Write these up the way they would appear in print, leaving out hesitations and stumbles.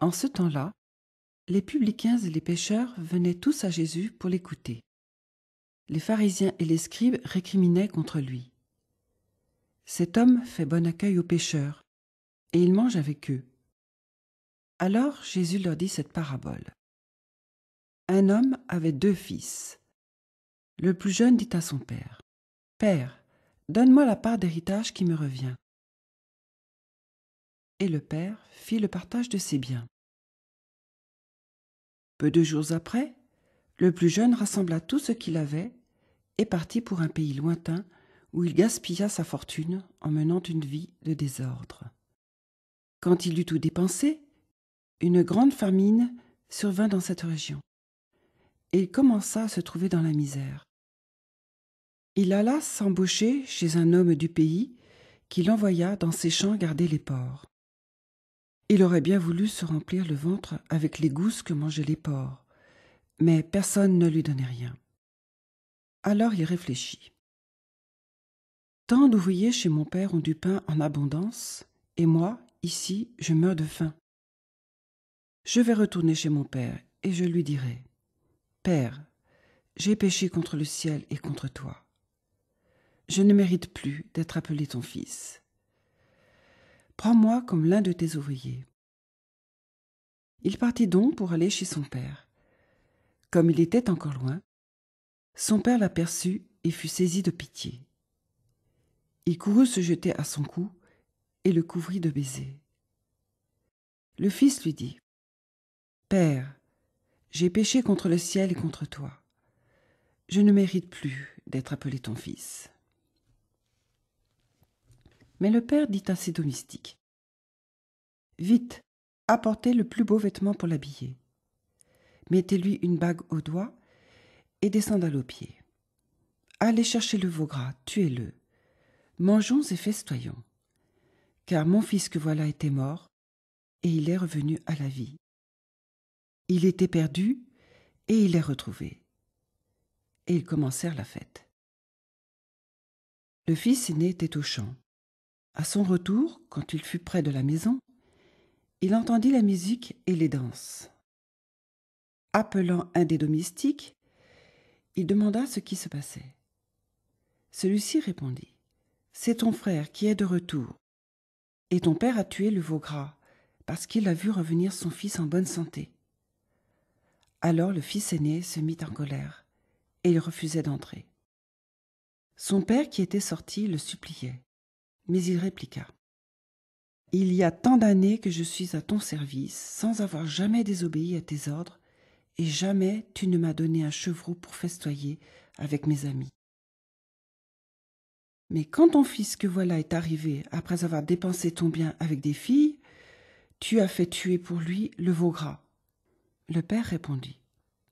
En ce temps-là, les publicains et les pécheurs venaient tous à Jésus pour l'écouter. Les pharisiens et les scribes récriminaient contre lui. Cet homme fait bon accueil aux pécheurs, et il mange avec eux. Alors Jésus leur dit cette parabole. Un homme avait 2 fils. Le plus jeune dit à son père, « Père, donne-moi la part d'héritage qui me revient. » Et le père fit le partage de ses biens. Peu de jours après, le plus jeune rassembla tout ce qu'il avait et partit pour un pays lointain où il gaspilla sa fortune en menant une vie de désordre. Quand il eut tout dépensé, une grande famine survint dans cette région, et il commença à se trouver dans la misère. Il alla s'embaucher chez un homme du pays qui l'envoya dans ses champs garder les porcs. Il aurait bien voulu se remplir le ventre avec les gousses que mangeaient les porcs, mais personne ne lui donnait rien. Alors il réfléchit. Tant d'ouvriers chez mon père ont du pain en abondance, et moi, ici, je meurs de faim. Je vais retourner chez mon père, et je lui dirai, « Père, j'ai péché contre le ciel et contre toi. Je ne mérite plus d'être appelé ton fils. Prends-moi comme l'un de tes ouvriers. » Il partit donc pour aller chez son père. Comme il était encore loin, son père l'aperçut et fut saisi de pitié. Il courut se jeter à son cou et le couvrit de baisers. Le fils lui dit, « Père, j'ai péché contre le ciel et contre toi. Je ne mérite plus d'être appelé ton fils. » Mais le père dit à ses domestiques, « Vite, apportez le plus beau vêtement pour l'habiller. Mettez-lui une bague au doigt et des sandales aux pieds. Allez chercher le veau gras, tuez-le. Mangeons et festoyons. Car mon fils que voilà était mort, et il est revenu à la vie. Il était perdu, et il est retrouvé. » Et ils commencèrent la fête. Le fils aîné était au champ. À son retour, quand il fut près de la maison, il entendit la musique et les danses. Appelant un des domestiques, il demanda ce qui se passait. Celui-ci répondit, « C'est ton frère qui est de retour, et ton père a tué le veau gras, parce qu'il a vu revenir son fils en bonne santé. » Alors le fils aîné se mit en colère, et il refusait d'entrer. Son père qui était sorti le suppliait, mais il répliqua, « Il y a tant d'années que je suis à ton service, sans avoir jamais désobéi à tes ordres, et jamais tu ne m'as donné un chevreau pour festoyer avec mes amis. Mais quand ton fils que voilà est arrivé, après avoir dépensé ton bien avec des filles, tu as fait tuer pour lui le veau gras. » Le père répondit,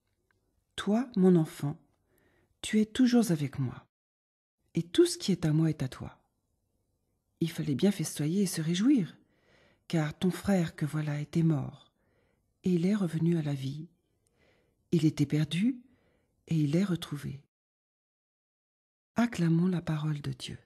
« Toi, mon enfant, tu es toujours avec moi, et tout ce qui est à moi est à toi. Il fallait bien festoyer et se réjouir, car ton frère que voilà était mort, et il est revenu à la vie. Il était perdu, et il est retrouvé. » Acclamons la parole de Dieu.